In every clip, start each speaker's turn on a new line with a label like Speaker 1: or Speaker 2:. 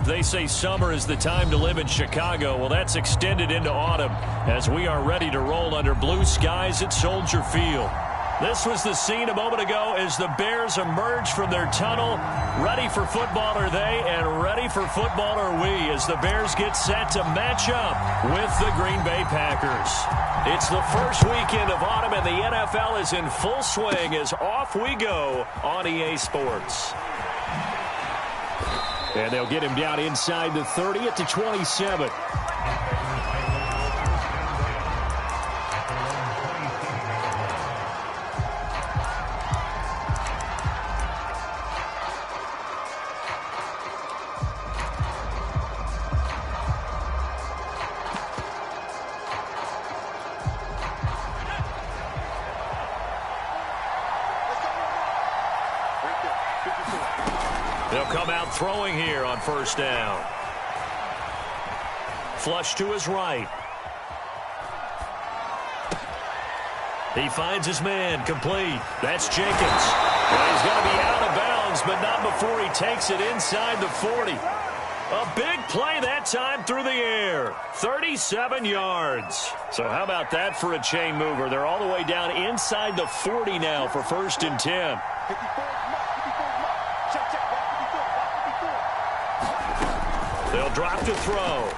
Speaker 1: They say summer is the time to live in Chicago. Well, that's extended into autumn as we are ready to roll under blue skies at Soldier Field. This was the scene a moment ago as the Bears emerged from their tunnel. Ready for football are they, and ready for football are we as the Bears get set to match up with the Green Bay Packers. It's the first weekend of autumn, and the NFL is in full swing as off we go on EA Sports. And they'll get him down inside the 30 at the 27. They'll come out throwing here on first down. Flush to his right. He finds his man, complete. That's Jenkins. Well, he's going to be out of bounds, but not before he takes it inside the 40. A big play that time through the air. 37 yards. So how about that for a chain mover? They're all the way down inside the 40 now for 1st and 10. They'll drop to throw.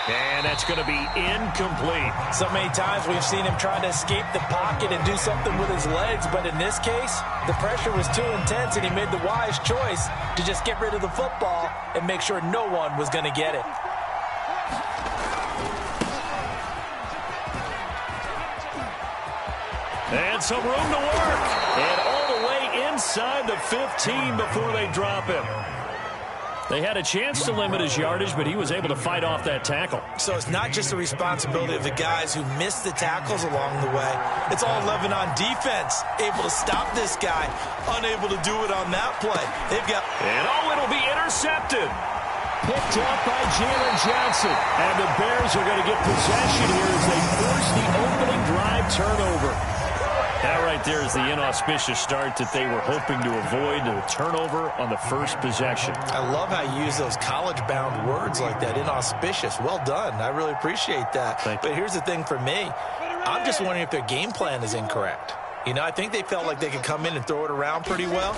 Speaker 1: And that's going to be incomplete.
Speaker 2: So many times we've seen him trying to escape the pocket and do something with his legs, but in this case, the pressure was too intense and he made the wise choice to just get rid of the football and make sure no one was going to get it.
Speaker 1: And some room to work. And all the way inside the 15 before they drop him. They had a chance to limit his yardage, but he was able to fight off that tackle.
Speaker 2: So it's not just the responsibility of the guys who missed the tackles along the way. It's all 11 on defense, able to stop this guy, unable to do it on that play. They've got...
Speaker 1: And it'll be intercepted. Picked up by Jalen Johnson. And the Bears are going to get possession here as they force the opening drive turnover. That right there is the inauspicious start that they were hoping to avoid, the turnover on the first possession.
Speaker 2: I love how you use those college-bound words like that, inauspicious. Well done. I really appreciate that. But here's the thing for me. I'm just wondering if their game plan is incorrect. You know, I think they felt like they could come in and throw it around pretty well.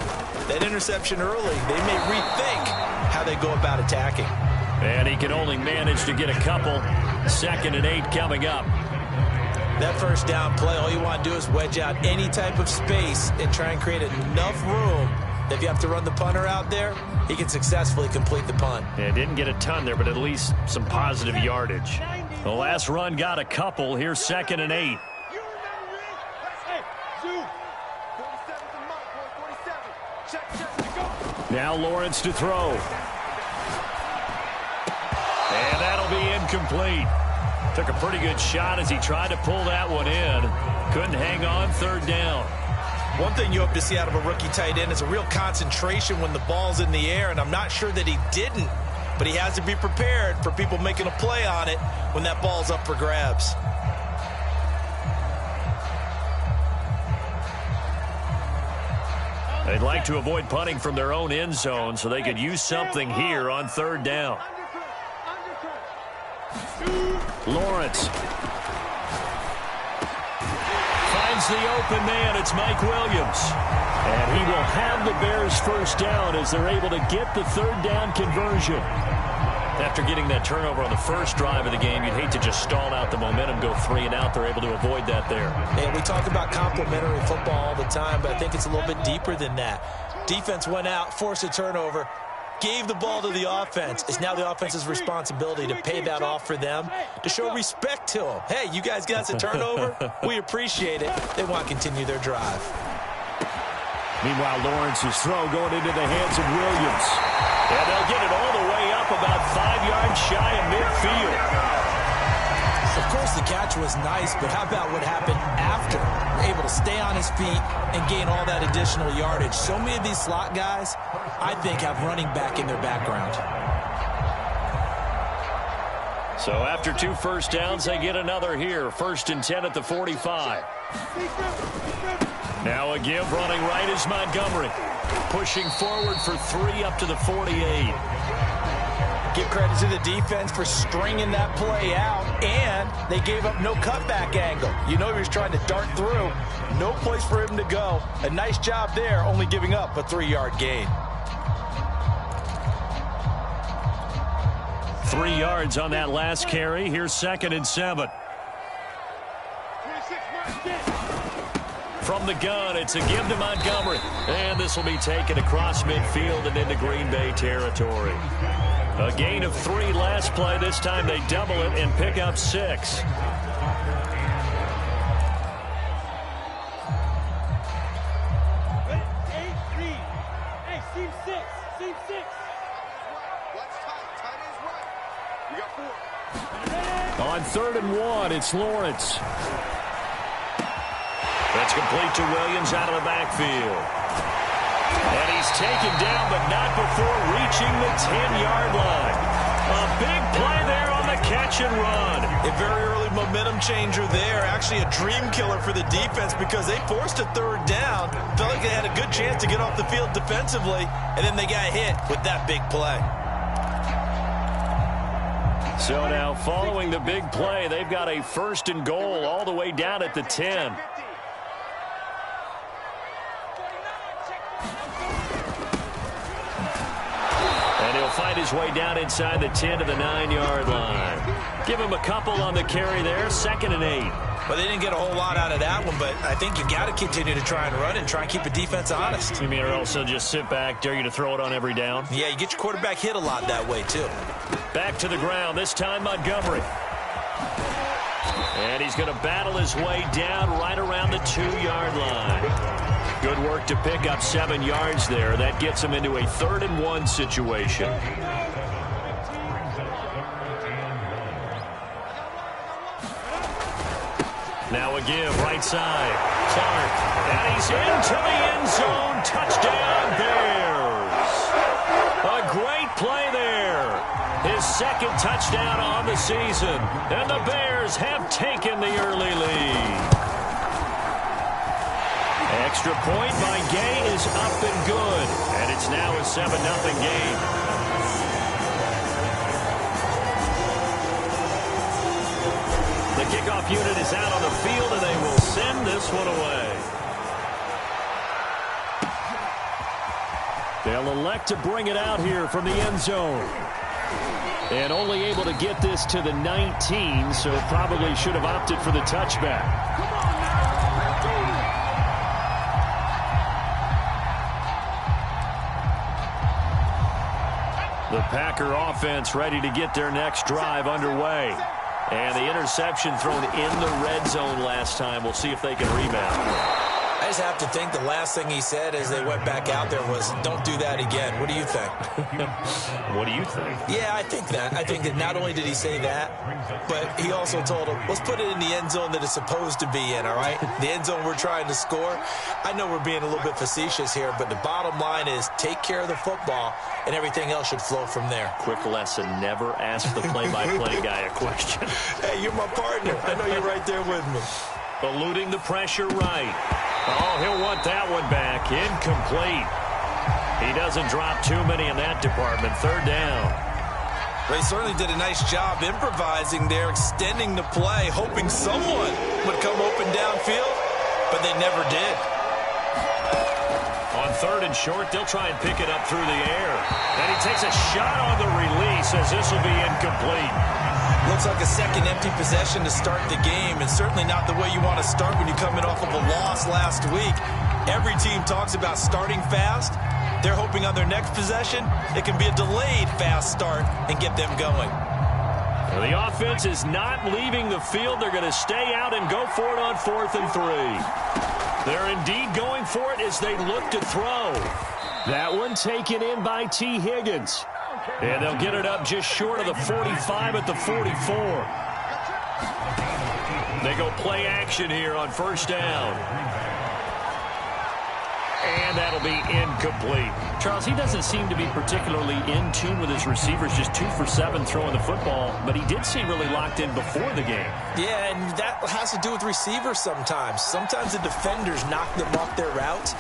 Speaker 2: That interception early, they may rethink how they go about attacking.
Speaker 1: And he can only manage to get a couple. 2nd and 8 coming up.
Speaker 2: That first down play, all you want to do is wedge out any type of space and try and create enough room that if you have to run the punter out there, he can successfully complete the punt.
Speaker 1: Yeah, didn't get a ton there, but at least some positive yardage. The last run got a couple. Here's 2nd and 8. Now Lawrence to throw. And that'll be incomplete. Took a pretty good shot as he tried to pull that one in. Couldn't hang on 3rd down.
Speaker 2: One thing you hope to see out of a rookie tight end is a real concentration when the ball's in the air, and I'm not sure that he didn't, but he has to be prepared for people making a play on it when that ball's up for grabs.
Speaker 1: They'd like to avoid punting from their own end zone so they could use something here on 3rd down. Lawrence finds the open man. It's Mike Williams. And he will have the Bears first down as they're able to get the 3rd down conversion. After getting that turnover on the first drive of the game, you'd hate to just stall out the momentum, go 3 and out. They're able to avoid that there.
Speaker 2: And we talk about complementary football all the time, but I think it's a little bit deeper than that. Defense went out, forced a turnover, gave the ball to the offense. It's now the offense's responsibility to pay that off for them, to show respect to them. Hey, you guys got a turnover? We appreciate it. They want to continue their drive.
Speaker 1: Meanwhile, Lawrence's throw going into the hands of Williams. And they'll get it all the way up about 5 yards shy of midfield.
Speaker 2: Of course, the catch was nice, but how about what happened after? Able to stay on his feet and gain all that additional yardage. So many of these slot guys, I think, have running back in their background.
Speaker 1: So after 2 first downs, they get another here. 1st and 10 at the 45. Now a give running right is Montgomery. Pushing forward for 3 up to the 48.
Speaker 2: Give credit to the defense for stringing that play out, and they gave up no cutback angle. You know he was trying to dart through. No place for him to go. A nice job there, only giving up a 3-yard gain.
Speaker 1: 3 yards on that last carry. Here's 2nd and 7. From the gun, it's a give to Montgomery. And this will be taken across midfield and into Green Bay territory. A gain of 3 last play. This time they double it and pick up 6. On 3rd and 1, it's Lawrence. That's complete to Williams out of the backfield. And he's taken down, but not before reaching the 10-yard line. A big play there on the catch and run.
Speaker 2: A very early momentum changer there. Actually a dream killer for the defense because they forced a 3rd down. Felt like they had a good chance to get off the field defensively, and then they got hit with that big play.
Speaker 1: So now following the big play, they've got a 1st and goal all the way down at the 10. Find his way down inside the 10 to the 9-yard line. Give him a couple on the carry there. 2nd and 8.
Speaker 2: Well, they didn't get a whole lot out of that one, but I think you got to continue to try and run and try and keep the defense honest.
Speaker 1: You mean or also just sit back, dare you to throw it on every down?
Speaker 2: Yeah, you get your quarterback hit a lot that way, too.
Speaker 1: Back to the ground, this time Montgomery. And he's going to battle his way down right around the 2-yard line. Good work to pick up 7 yards there. That gets him into a 3rd and 1 situation. Now a give, right side. Clark, and he's into the end zone. Touchdown, Bears. A great play there. His 2nd touchdown on the season. And the Bears have taken the early lead. Extra point by Gay is up and good. And it's now a 7-0 game. The kickoff unit is out on the field, and they will send this one away. They'll elect to bring it out here from the end zone. And only able to get this to the 19, so probably should have opted for the touchback. The Packer offense ready to get their next drive underway. And the interception thrown in the red zone last time. We'll see if they can rebound.
Speaker 2: I just have to think the last thing he said as they went back out there was, don't do that again. What do you think?
Speaker 1: What do you think?
Speaker 2: Yeah, I think that. I think that not only did he say that, but he also told him, let's put it in the end zone that it's supposed to be in, all right? The end zone we're trying to score. I know we're being a little bit facetious here, but the bottom line is take care of the football, and everything else should flow from there.
Speaker 1: Quick lesson, never ask the play-by-play guy a question.
Speaker 2: Hey, you're my partner. I know you're right there with me.
Speaker 1: Eluding the pressure right. Oh, he'll want that one back. Incomplete. He doesn't drop too many in that department. 3rd down.
Speaker 2: They certainly did a nice job improvising there, extending the play, hoping someone would come open downfield, but they never did.
Speaker 1: On 3rd and short, they'll try and pick it up through the air. And he takes a shot on the release as this will be incomplete.
Speaker 2: Looks like a second empty possession to start the game, and certainly not the way you want to start when you're coming off of a loss last week. Every team talks about starting fast. They're hoping on their next possession it can be a delayed fast start and get them going.
Speaker 1: Well, the offense is not leaving the field. They're going to stay out and go for it on 4th and 3. They're indeed going for it as they look to throw. That one taken in by T. Higgins. And they'll get it up just short of the 45 at the 44. They go play action here on 1st down. And that'll be incomplete.
Speaker 3: Charles, he doesn't seem to be particularly in tune with his receivers, just 2 for 7 throwing the football, but he did seem really locked in before the game.
Speaker 2: Yeah, and that has to do with receivers sometimes. Sometimes the defenders knock them off their routes,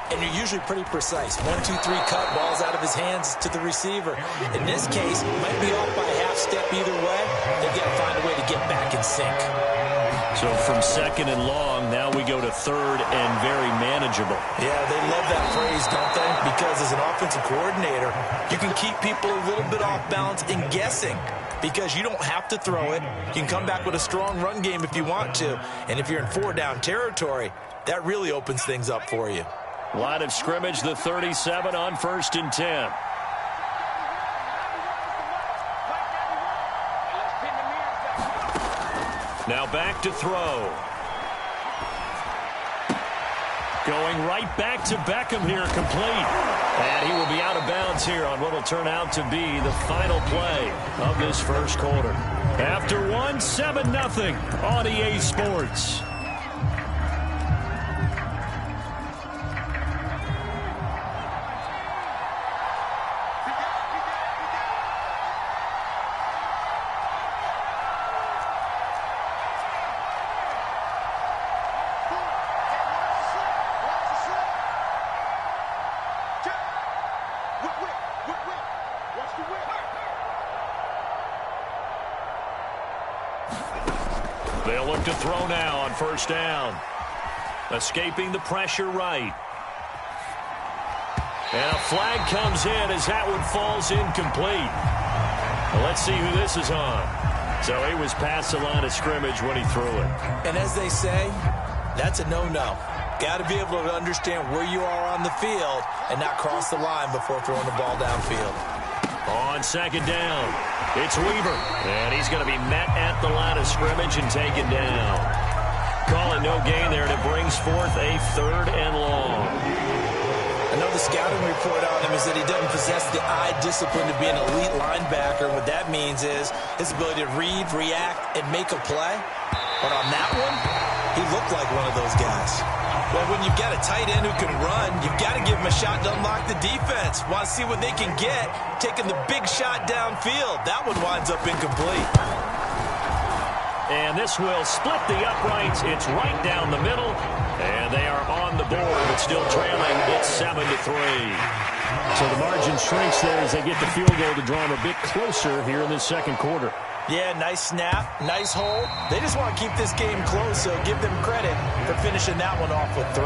Speaker 2: and you're usually pretty precise. 1, 2, 3 cut, balls out of his hands to the receiver. In this case, might be off by a half step either way. They've got to find a way to get back in sync.
Speaker 1: So from second and long, now we go to third and very manageable.
Speaker 2: Yeah, they love that phrase, don't they? Because as an offensive coordinator, you can keep people a little bit off balance and guessing because you don't have to throw it. You can come back with a strong run game if you want to. And if you're in 4-down territory, that really opens things up for you.
Speaker 1: Line of scrimmage, the 37 on 1st and 10. Now back to throw. Going right back to Beckham here, complete. And he will be out of bounds here on what will turn out to be the final play of this first quarter. After one, 7-0 on EA Sports. They'll look to throw now on 1st down. Escaping the pressure right. And a flag comes in as that one falls incomplete. Well, let's see who this is on. So he was past the line of scrimmage when he threw it.
Speaker 2: And as they say, that's a no-no. Got to be able to understand where you are on the field and not cross the line before throwing the ball downfield.
Speaker 1: On 2nd down, it's Weaver. And he's going to be met at the line of scrimmage and taken down. Calling no gain there, and it brings forth a 3rd and long.
Speaker 2: I know the scouting report on him is that he doesn't possess the eye discipline to be an elite linebacker. What that means is his ability to read, react, and make a play. But on that one, he looked like one of those guys. Well, when you've got a tight end who can run, you've got to give him a shot to unlock the defense. Want to see what they can get, taking the big shot downfield. That one winds up incomplete.
Speaker 1: And this will split the uprights. It's right down the middle. And they are on the board, but still trailing. It's 7-3.
Speaker 3: So the margin shrinks there as they get the field goal to draw them a bit closer here in this second quarter.
Speaker 2: Yeah, nice snap, nice hold. They just want to keep this game close, so give them credit for finishing that one off with 3.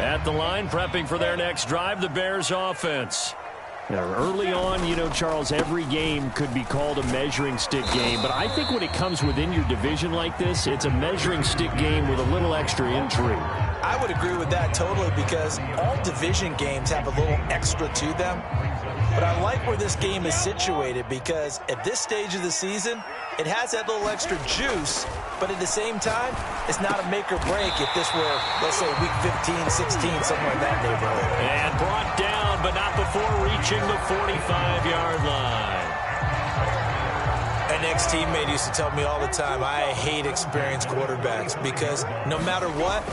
Speaker 1: At the line, prepping for their next drive, the Bears offense.
Speaker 3: Now, early on, you know, Charles, every game could be called a measuring stick game. But I think when it comes within your division like this, it's a measuring stick game with a little extra intrigue.
Speaker 2: I would agree with that totally because all division games have a little extra to them. But I like where this game is situated because at this stage of the season, it has that little extra juice. But at the same time, it's not a make or break if this were, let's say, week 15, 16, somewhere in that neighborhood.
Speaker 1: And brought down, but not before reaching the 45-yard line.
Speaker 2: An ex-teammate used to tell me all the time, I hate experienced quarterbacks because no matter what,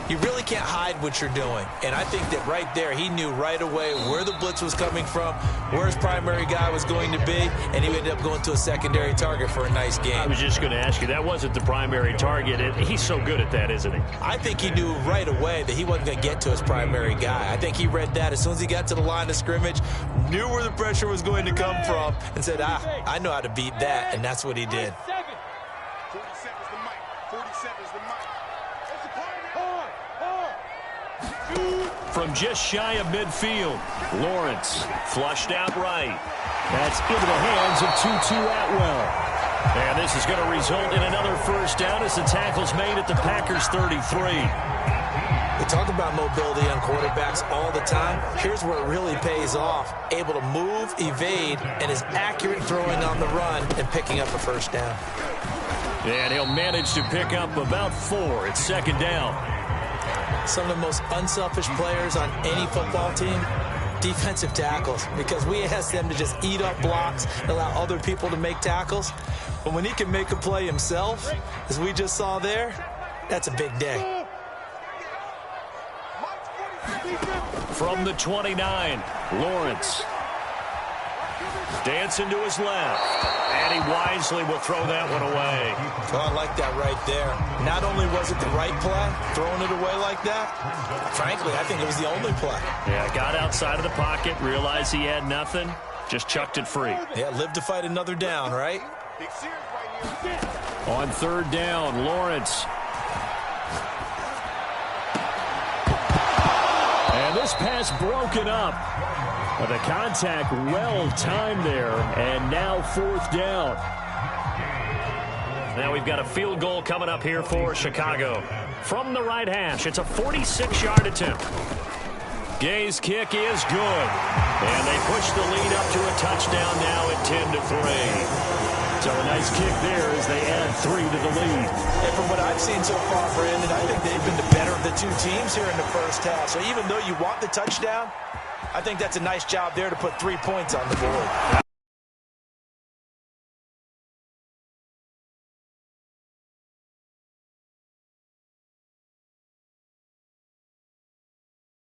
Speaker 2: you really can't hide what you're doing. And I think that right there, he knew right away where the blitz was coming from, where his primary guy was going to be, and he ended up going to a secondary target for a nice game.
Speaker 1: I was just going to ask you, that wasn't the primary target. He's so good at that, isn't he?
Speaker 2: I think he knew right away that he wasn't going to get to his primary guy. I think he read that as soon as he got to the line of scrimmage, knew where the pressure was going to come from, and said, I know how to beat that. And that's what he did.
Speaker 4: 47's the mic. 47's the mic.
Speaker 1: From just shy of midfield, Lawrence flushed out right.
Speaker 3: That's into the hands of Tutu Atwell.
Speaker 1: And this is going to result in another 1st down as the tackle's made at the Packers' 33.
Speaker 2: We talk about mobility on quarterbacks all the time. Here's where it really pays off. Able to move, evade, and is accurate throwing on the run and picking up a 1st down.
Speaker 1: And he'll manage to pick up about 4. It's 2nd down.
Speaker 2: Some of the most unselfish players on any football team, defensive tackles, because we ask them to just eat up blocks and allow other people to make tackles. But when he can make a play himself, as we just saw there, that's a big day.
Speaker 1: From the 29, Lawrence. Dancing to his left. And he wisely will throw that one away.
Speaker 2: Oh, I like that right there. Not only was it the right play, throwing it away like that, frankly, I think it was the only play.
Speaker 1: Yeah, got outside of the pocket, realized he had nothing, just chucked it free.
Speaker 2: Yeah, live to fight another down, right?
Speaker 1: On third down, Lawrence.
Speaker 3: And this pass broken up. But the contact well timed there, and now fourth down.
Speaker 1: Now we've got a field goal coming up here for Chicago. From the right hash, it's a 46-yard attempt. Gay's kick is good. And they push the lead up to a touchdown now at 10-3.
Speaker 3: So a nice kick there as they add 3 to the lead.
Speaker 2: And from what I've seen so far, Brandon, I think they've been the better of the two teams here in the first half. So even though you want the touchdown, I think that's a nice job there to put 3 points on the board.